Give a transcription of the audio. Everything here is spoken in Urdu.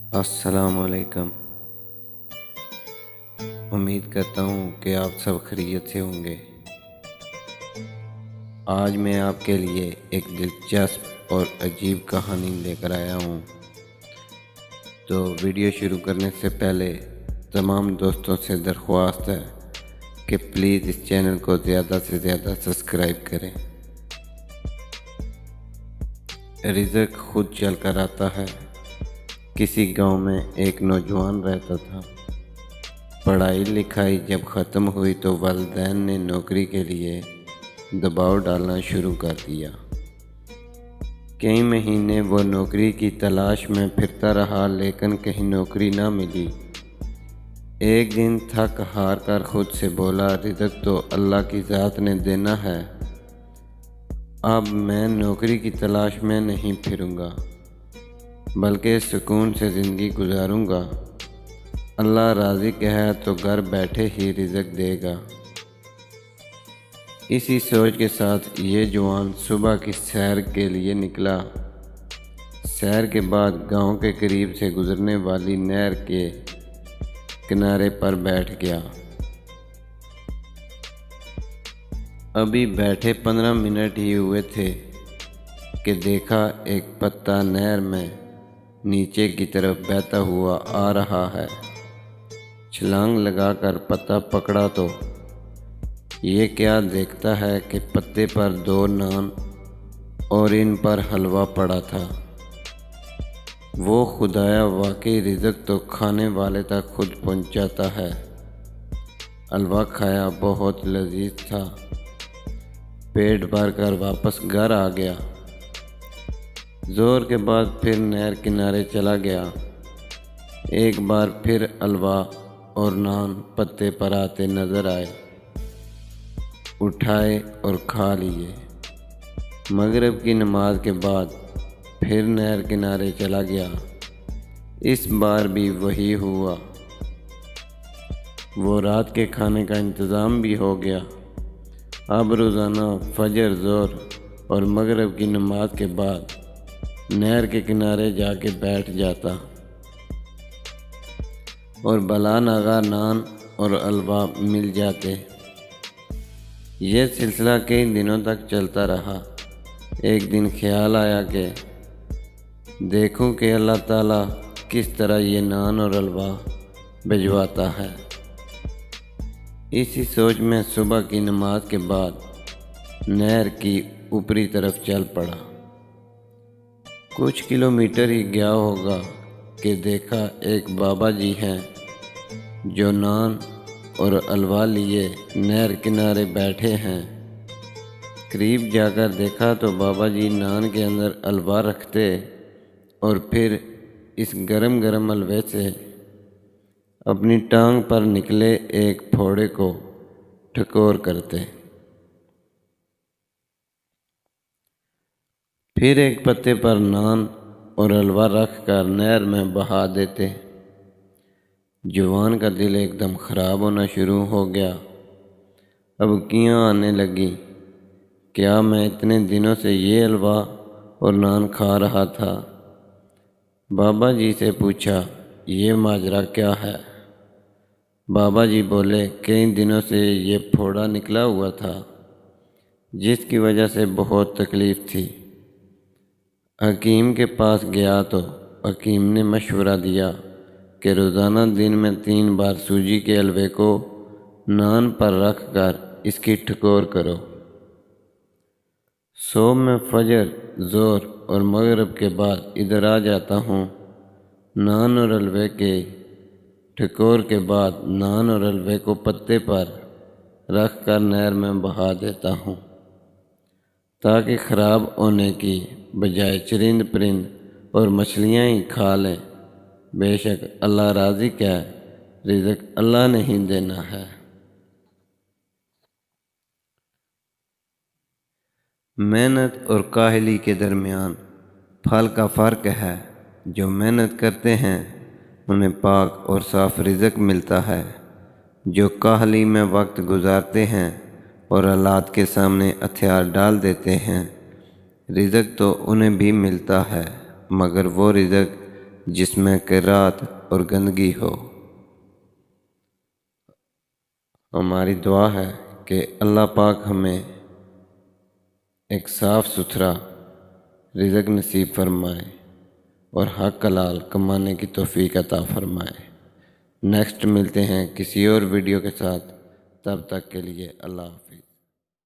السلام علیکم۔ امید کرتا ہوں کہ آپ سب خیریت سے ہوں گے۔ آج میں آپ کے لیے ایک دلچسپ اور عجیب کہانی لے کر آیا ہوں۔ تو ویڈیو شروع کرنے سے پہلے تمام دوستوں سے درخواست ہے کہ پلیز اس چینل کو زیادہ سے زیادہ سبسکرائب کریں۔ رزق خود چل کر آتا ہے۔ کسی گاؤں میں ایک نوجوان رہتا تھا۔ پڑھائی لکھائی جب ختم ہوئی تو والدین نے نوکری کے لیے دباؤ ڈالنا شروع کر دیا۔ کئی مہینے وہ نوکری کی تلاش میں پھرتا رہا لیکن کہیں نوکری نہ ملی۔ ایک دن تھک ہار کر خود سے بولا، رزق تو اللہ کی ذات نے دینا ہے، اب میں نوکری کی تلاش میں نہیں پھروں گا بلکہ سکون سے زندگی گزاروں گا۔ اللہ راضی ہے تو گھر بیٹھے ہی رزق دے گا۔ اسی سوچ کے ساتھ یہ جوان صبح کی سیر کے لیے نکلا۔ سیر کے بعد گاؤں کے قریب سے گزرنے والی نہر کے کنارے پر بیٹھ گیا۔ ابھی بیٹھے 15 منٹ ہی ہوئے تھے کہ دیکھا ایک پتا نہر میں نیچے کی طرف بہتا ہوا آ رہا ہے۔ چھلانگ لگا کر پتا پکڑا تو یہ کیا دیکھتا ہے کہ پتے پر 2 نان اور ان پر حلوہ پڑا تھا۔ وہ خدایا، واقعی رزق تو کھانے والے تک خود پہنچ جاتا ہے۔ حلوہ کھایا، بہت لذیذ تھا۔ پیٹ بھر کر واپس گھر آ گیا۔ زور کے بعد پھر نہر کنارے چلا گیا۔ ایک بار پھر حلوہ اور نان پتے پر آتے نظر آئے، اٹھائے اور کھا لیے۔ مغرب کی نماز کے بعد پھر نہر کنارے چلا گیا۔ اس بار بھی وہی ہوا۔ وہ رات کے کھانے کا انتظام بھی ہو گیا۔ اب روزانہ فجر، ظہر اور مغرب کی نماز کے بعد نہر کے کنارے جا کے بیٹھ جاتا اور بلا ناغہ نان اور حلوہ مل جاتے۔ یہ سلسلہ کئی دنوں تک چلتا رہا۔ ایک دن خیال آیا کہ دیکھوں کہ اللہ تعالیٰ کس طرح یہ نان اور حلوہ بھجواتا ہے۔ اسی سوچ میں صبح کی نماز کے بعد نہر کی اوپری طرف چل پڑا۔ کچھ کلومیٹر ہی گیا ہوگا کہ دیکھا ایک بابا جی ہیں جو نان اور حلوہ لیے نہر کنارے بیٹھے ہیں۔ قریب جا کر دیکھا تو بابا جی نان کے اندر حلوہ رکھتے اور پھر اس گرم گرم حلوے سے اپنی ٹانگ پر نکلے ایک پھوڑے کو ٹھکور کرتے، پھر ایک پتے پر نان اور حلوہ رکھ کر نہر میں بہا دیتے۔ جوان کا دل ایک دم خراب ہونا شروع ہو گیا۔ اب کیاں آنے لگی، کیا میں اتنے دنوں سے یہ حلوہ اور نان کھا رہا تھا؟ بابا جی سے پوچھا، یہ ماجرا کیا ہے؟ بابا جی بولے، کئی دنوں سے یہ پھوڑا نکلا ہوا تھا جس کی وجہ سے بہت تکلیف تھی۔ حکیم کے پاس گیا تو حکیم نے مشورہ دیا کہ روزانہ دن میں 3 بار سوجی کے حلوے کو نان پر رکھ کر اس کی ٹھکور کرو۔ صبح میں فجر، ظہر اور مغرب کے بعد ادھر آ جاتا ہوں۔ نان اور حلوے کے ٹھکور کے بعد نان اور حلوے کو پتے پر رکھ کر نہر میں بہا دیتا ہوں تاکہ خراب ہونے کی بجائے چرند پرند اور مچھلیاں ہی کھا لیں۔ بے شک اللہ راضی ہے، رزق اللہ نے ہی دینا ہے۔ محنت اور کاہلی کے درمیان پھل کا فرق ہے۔ جو محنت کرتے ہیں انہیں پاک اور صاف رزق ملتا ہے۔ جو کاہلی میں وقت گزارتے ہیں اور حالات کے سامنے ہتھیار ڈال دیتے ہیں، رزق تو انہیں بھی ملتا ہے مگر وہ رزق جس میں قرات اور گندگی ہو۔ ہماری دعا ہے کہ اللہ پاک ہمیں ایک صاف ستھرا رزق نصیب فرمائے اور حق حلال کمانے کی توفیق عطا فرمائے۔ نیکسٹ ملتے ہیں کسی اور ویڈیو کے ساتھ، تب تک کے لیے اللہ حافظ۔